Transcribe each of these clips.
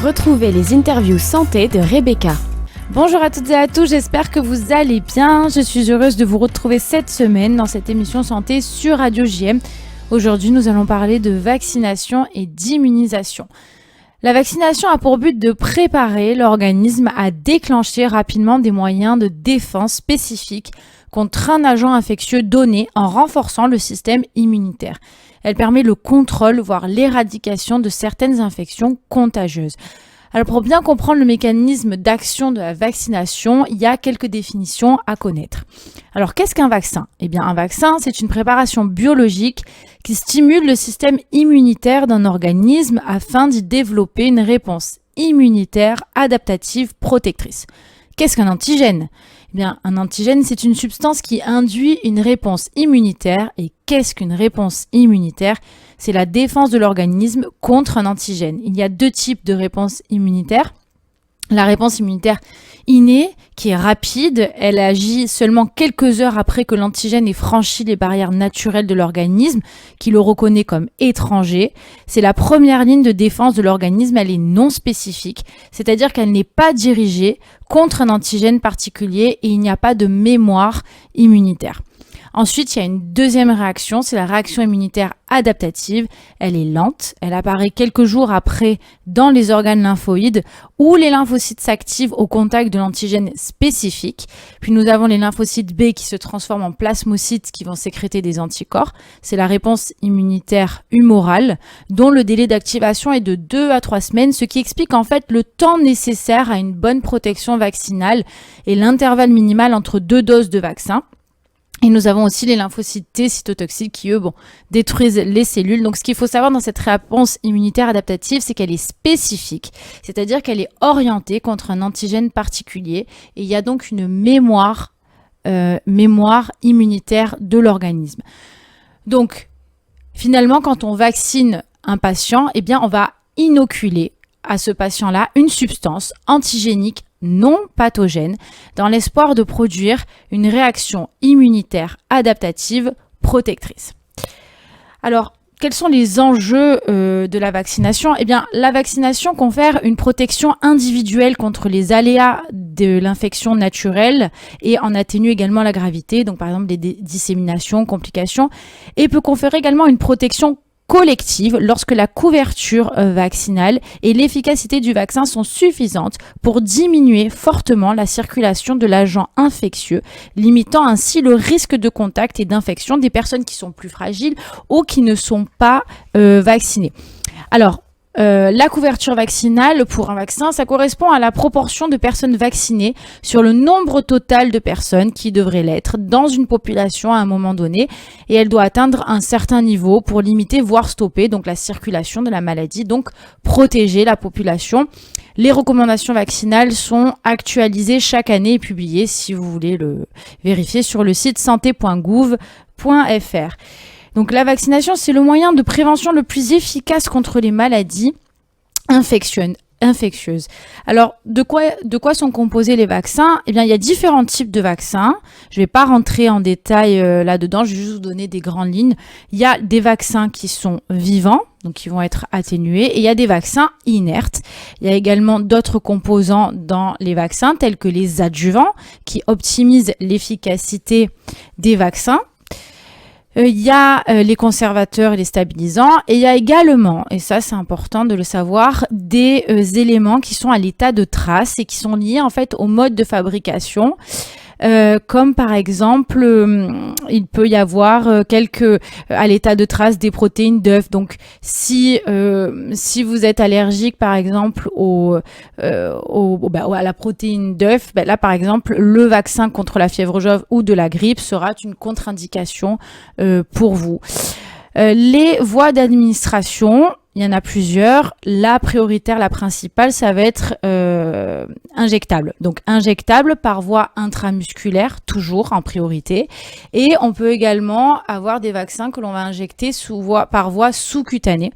Retrouvez les interviews santé de Rebecca. Bonjour à toutes et à tous, j'espère que vous allez bien. Je suis heureuse de vous retrouver cette semaine dans cette émission santé sur Radio JM. Aujourd'hui, nous allons parler de vaccination et d'immunisation. La vaccination a pour but de préparer l'organisme à déclencher rapidement des moyens de défense spécifiques contre un agent infectieux donné en renforçant le système immunitaire. Elle permet le contrôle, voire l'éradication de certaines infections contagieuses. Alors pour bien comprendre le mécanisme d'action de la vaccination, il y a quelques définitions à connaître. Alors qu'est-ce qu'un vaccin ? Eh bien un vaccin, c'est une préparation biologique qui stimule le système immunitaire d'un organisme afin d'y développer une réponse immunitaire adaptative protectrice. Qu'est-ce qu'un antigène ? Eh bien, un antigène, c'est une substance qui induit une réponse immunitaire. Et qu'est-ce qu'une réponse immunitaire ? C'est la défense de l'organisme contre un antigène. Il y a deux types de réponses immunitaires. La réponse immunitaire innée, qui est rapide, elle agit seulement quelques heures après que l'antigène ait franchi les barrières naturelles de l'organisme, qui le reconnaît comme étranger. C'est la première ligne de défense de l'organisme, elle est non spécifique, c'est-à-dire qu'elle n'est pas dirigée contre un antigène particulier et il n'y a pas de mémoire immunitaire. Ensuite, il y a une deuxième réaction, c'est la réaction immunitaire adaptative. Elle est lente, elle apparaît quelques jours après dans les organes lymphoïdes où les lymphocytes s'activent au contact de l'antigène spécifique. Puis nous avons les lymphocytes B qui se transforment en plasmocytes qui vont sécréter des anticorps. C'est la réponse immunitaire humorale dont le délai d'activation est de 2 à 3 semaines, ce qui explique en fait le temps nécessaire à une bonne protection vaccinale et l'intervalle minimal entre 2 doses de vaccin. Et nous avons aussi les lymphocytes T cytotoxiques qui, eux, détruisent les cellules. Donc, ce qu'il faut savoir dans cette réponse immunitaire adaptative, c'est qu'elle est spécifique, c'est-à-dire qu'elle est orientée contre un antigène particulier. Et il y a donc une mémoire immunitaire de l'organisme. Donc, finalement, quand on vaccine un patient, eh bien, on va inoculer à ce patient-là une substance antigénique non pathogène dans l'espoir de produire une réaction immunitaire adaptative protectrice. Alors, quels sont les enjeux de la vaccination ? Eh bien, la vaccination confère une protection individuelle contre les aléas de l'infection naturelle et en atténue également la gravité, donc par exemple des disséminations, complications, et peut conférer également une protection collective lorsque la couverture vaccinale et l'efficacité du vaccin sont suffisantes pour diminuer fortement la circulation de l'agent infectieux, limitant ainsi le risque de contact et d'infection des personnes qui sont plus fragiles ou qui ne sont pas vaccinées. Alors, la couverture vaccinale pour un vaccin, ça correspond à la proportion de personnes vaccinées sur le nombre total de personnes qui devraient l'être dans une population à un moment donné et elle doit atteindre un certain niveau pour limiter voire stopper donc la circulation de la maladie, donc protéger la population. Les recommandations vaccinales sont actualisées chaque année et publiées si vous voulez le vérifier sur le site santé.gouv.fr. Donc la vaccination, c'est le moyen de prévention le plus efficace contre les maladies infectieuses. Alors, de quoi sont composés les vaccins ? Eh bien, il y a différents types de vaccins. Je ne vais pas rentrer en détail là-dedans, je vais juste vous donner des grandes lignes. Il y a des vaccins qui sont vivants, donc qui vont être atténués, et il y a des vaccins inertes. Il y a également d'autres composants dans les vaccins, tels que les adjuvants, qui optimisent l'efficacité des vaccins. Il y a les conservateurs et les stabilisants et il y a également, et ça c'est important de le savoir, des éléments qui sont à l'état de trace et qui sont liés en fait au mode de fabrication. Comme par exemple, il peut y avoir à l'état de trace des protéines d'œufs. Donc, si vous êtes allergique par exemple à la protéine d'œuf, là par exemple, le vaccin contre la fièvre jaune ou de la grippe sera une contre-indication pour vous. Les voies d'administration, il y en a plusieurs. La prioritaire, la principale, ça va être injectable. Donc injectable par voie intramusculaire, toujours en priorité. Et on peut également avoir des vaccins que l'on va injecter par voie sous-cutanée.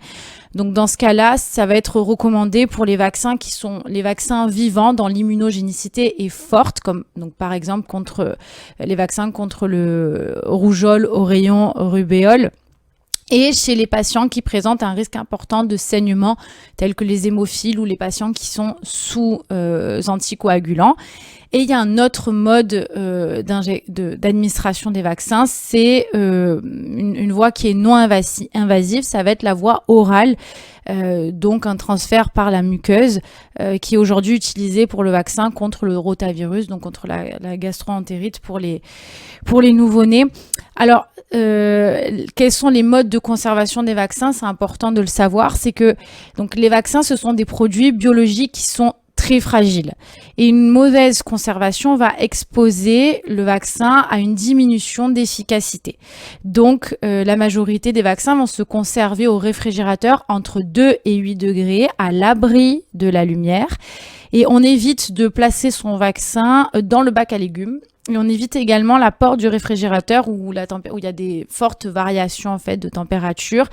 Donc dans ce cas-là, ça va être recommandé pour les vaccins qui sont les vaccins vivants dont l'immunogénicité est forte, comme donc par exemple les vaccins contre le rougeole, oreillon, rubéole. et chez les patients qui présentent un risque important de saignement, tels que les hémophiles ou les patients qui sont sous anticoagulants. Et il y a un autre mode d'administration des vaccins, c'est une voie qui est non invasive, ça va être la voie orale, donc un transfert par la muqueuse qui est aujourd'hui utilisé pour le vaccin contre le rotavirus, donc contre la gastro-entérite pour les nouveau-nés. Alors, quels sont les modes de conservation des vaccins? C'est important de le savoir, c'est que donc les vaccins, ce sont des produits biologiques qui sont très fragile. Et une mauvaise conservation va exposer le vaccin à une diminution d'efficacité. Donc, la majorité des vaccins vont se conserver au réfrigérateur entre 2 et 8 degrés à l'abri de la lumière. Et on évite de placer son vaccin dans le bac à légumes. Et on évite également la porte du réfrigérateur où il y a des fortes variations en fait de température.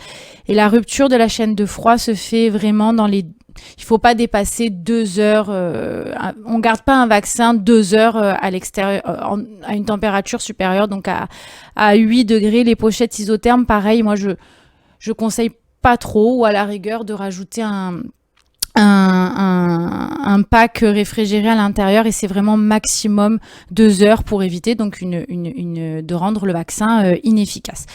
Et la rupture de la chaîne de froid se fait vraiment il faut pas dépasser 2 heures. On garde pas un vaccin 2 heures à l'extérieur, à une température supérieure, donc à 8 degrés. Les pochettes isothermes, pareil, moi je conseille pas trop, ou à la rigueur de rajouter un pack réfrigéré à l'intérieur, et c'est vraiment maximum 2 heures pour éviter donc de rendre le vaccin inefficace.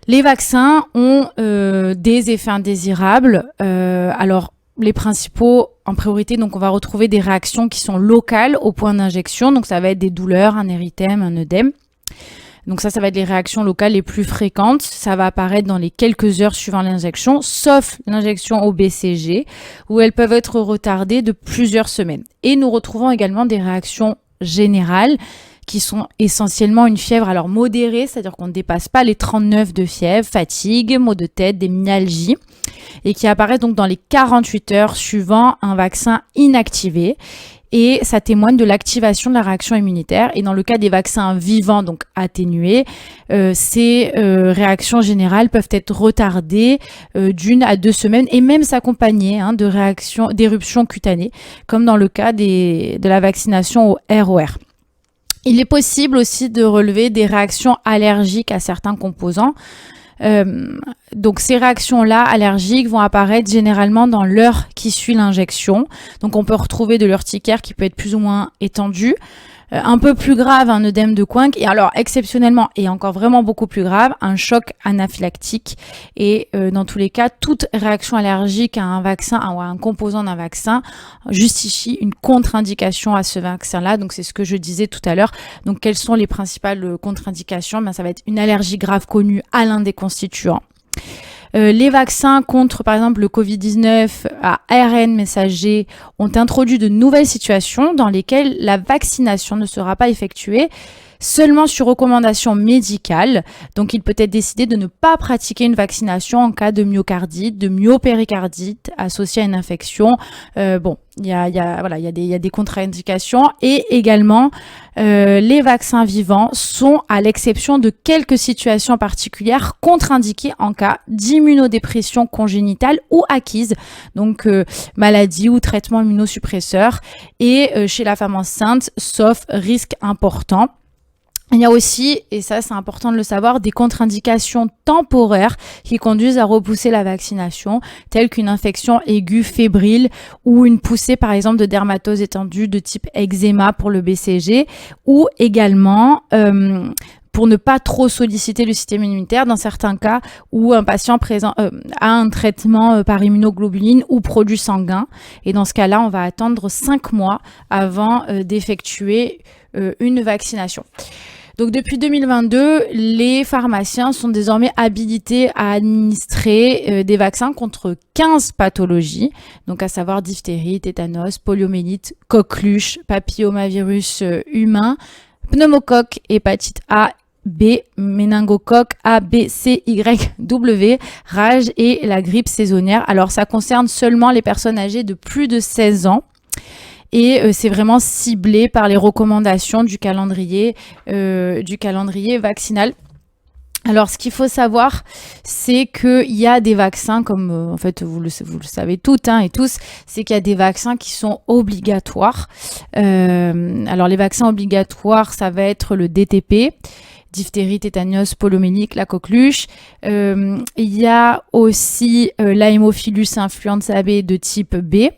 Les vaccins ont des effets indésirables. Alors, les principaux, en priorité, donc on va retrouver des réactions qui sont locales au point d'injection. Donc, ça va être des douleurs, un érythème, un œdème. Donc ça va être les réactions locales les plus fréquentes. Ça va apparaître dans les quelques heures suivant l'injection, sauf l'injection au BCG, où elles peuvent être retardées de plusieurs semaines. Et nous retrouvons également des réactions générales, qui sont essentiellement une fièvre alors modérée, c'est-à-dire qu'on ne dépasse pas les 39 de fièvre, fatigue, maux de tête, des myalgies, et qui apparaissent donc dans les 48 heures suivant un vaccin inactivé. Et ça témoigne de l'activation de la réaction immunitaire. Et dans le cas des vaccins vivants, donc atténués, ces réactions générales peuvent être retardées d'1 à 2 semaines et même s'accompagner d'éruptions cutanées, comme dans le cas de la vaccination au ROR. Il est possible aussi de relever des réactions allergiques à certains composants. Donc ces réactions-là allergiques vont apparaître généralement dans l'heure qui suit l'injection. Donc on peut retrouver de l'urticaire qui peut être plus ou moins étendu. Un peu plus grave, un œdème de Coinck, et alors exceptionnellement, et encore vraiment beaucoup plus grave, un choc anaphylactique. Et dans tous les cas, toute réaction allergique à un vaccin ou à un composant d'un vaccin justifie une contre-indication à ce vaccin-là. Donc c'est ce que je disais tout à l'heure. Donc quelles sont les principales contre-indications? Ça va être une allergie grave connue à l'un des constituants. Les vaccins contre, par exemple, le Covid-19 à ARN messager ont introduit de nouvelles situations dans lesquelles la vaccination ne sera pas effectuée seulement sur recommandation médicale. Donc, il peut être décidé de ne pas pratiquer une vaccination en cas de myocardite, de myopéricardite associée à une infection. Il y a des contre-indications, et également les vaccins vivants sont, à l'exception de quelques situations particulières, contre-indiqués en cas d'immunodépression congénitale ou acquise, donc maladie ou traitement immunosuppresseur, et chez la femme enceinte, sauf risque important. Il y a aussi, et ça c'est important de le savoir, des contre-indications temporaires qui conduisent à repousser la vaccination, telles qu'une infection aiguë fébrile ou une poussée par exemple de dermatose étendue de type eczéma pour le BCG, ou également pour ne pas trop solliciter le système immunitaire dans certains cas où un patient a un traitement par immunoglobuline ou produit sanguin. Et dans ce cas-là, on va attendre 5 mois avant d'effectuer une vaccination. Donc depuis 2022, les pharmaciens sont désormais habilités à administrer des vaccins contre 15 pathologies, donc à savoir diphtérie, tétanos, poliomyélite, coqueluche, papillomavirus humain, pneumocoque, hépatite A, B, méningocoque A, B, C, Y, W, rage et la grippe saisonnière. Alors ça concerne seulement les personnes âgées de plus de 16 ans. Et c'est vraiment ciblé par les recommandations du calendrier vaccinal. Alors, ce qu'il faut savoir, c'est qu'il y a des vaccins, comme en fait vous le savez toutes et tous, c'est qu'il y a des vaccins qui sont obligatoires. Alors, les vaccins obligatoires, ça va être le DTP, diphtérie, tétanos, poliomyélite, la coqueluche. Il y a aussi l'Haemophilus influenza B de type B.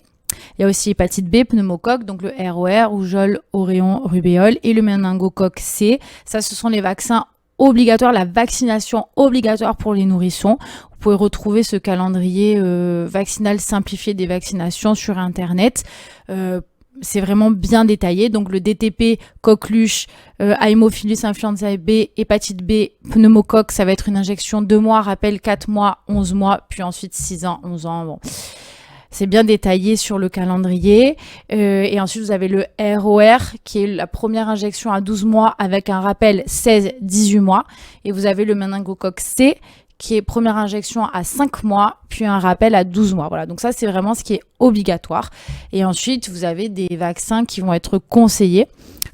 Il y a aussi hépatite B, pneumocoque, donc le ROR, rougeole, auréon, rubéole, et le méningocoque C. Ça, ce sont les vaccins obligatoires, la vaccination obligatoire pour les nourrissons. Vous pouvez retrouver ce calendrier vaccinal simplifié des vaccinations sur Internet. C'est vraiment bien détaillé. Donc le DTP, coqueluche, Haemophilus influenza B, hépatite B, pneumocoque, ça va être une injection 2 mois, rappel 4 mois, 11 mois, puis ensuite 6 ans, 11 ans. Bon. C'est bien détaillé sur le calendrier. Et ensuite, vous avez le ROR, qui est la première injection à 12 mois avec un rappel 16-18 mois. Et vous avez le méningocoque C, qui est première injection à 5 mois, puis un rappel à 12 mois. Voilà, donc ça, c'est vraiment ce qui est obligatoire. Et ensuite, vous avez des vaccins qui vont être conseillés.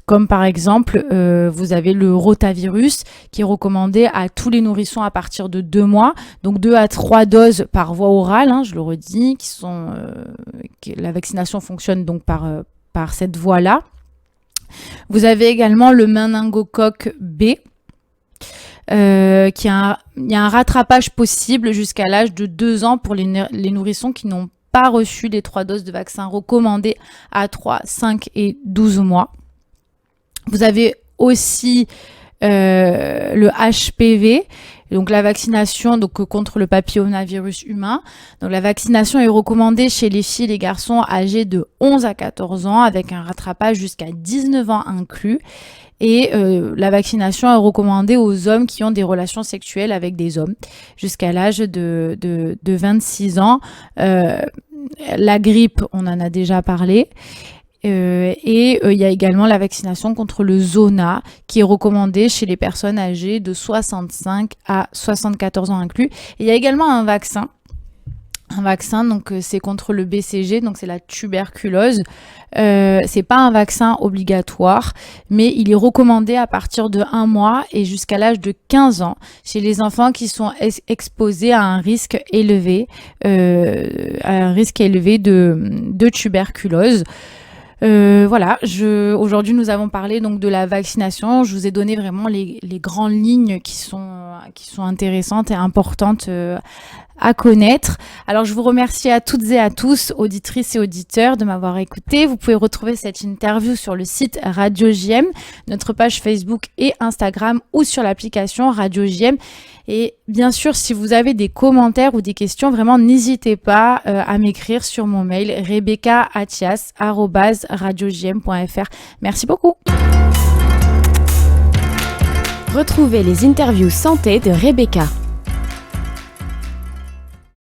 Comme par exemple, vous avez le rotavirus qui est recommandé à tous les nourrissons à partir de 2 mois. Donc 2 à 3 doses par voie orale, je le redis, la vaccination fonctionne donc par cette voie-là. Vous avez également le méningocoque B. Il y a un rattrapage possible jusqu'à l'âge de 2 ans pour les nourrissons qui n'ont pas reçu les 3 doses de vaccin recommandées à 3, 5 et 12 mois. Vous avez aussi le HPV, donc la vaccination contre le papillomavirus humain. Donc la vaccination est recommandée chez les filles et les garçons âgés de 11 à 14 ans avec un rattrapage jusqu'à 19 ans inclus. Et la vaccination est recommandée aux hommes qui ont des relations sexuelles avec des hommes jusqu'à l'âge de 26 ans. La grippe, on en a déjà parlé. Et il y a également la vaccination contre le zona qui est recommandée chez les personnes âgées de 65 à 74 ans inclus. Et il y a également un vaccin, donc c'est contre le BCG, donc c'est la tuberculose. C'est pas un vaccin obligatoire, mais il est recommandé à partir de 1 mois et jusqu'à l'âge de 15 ans chez les enfants qui sont exposés à un risque élevé, de tuberculose. Voilà, aujourd'hui nous avons parlé donc de la vaccination. Je vous ai donné vraiment les grandes lignes qui sont intéressantes et importantes à connaître. Alors je vous remercie à toutes et à tous, auditrices et auditeurs, de m'avoir écouté. Vous pouvez retrouver cette interview sur le site Radio JM, notre page Facebook et Instagram ou sur l'application Radio JM. Et bien sûr, si vous avez des commentaires ou des questions, vraiment n'hésitez pas à m'écrire sur mon mail rebecca@radiojm.fr. Merci beaucoup. Retrouvez les interviews santé de Rebecca.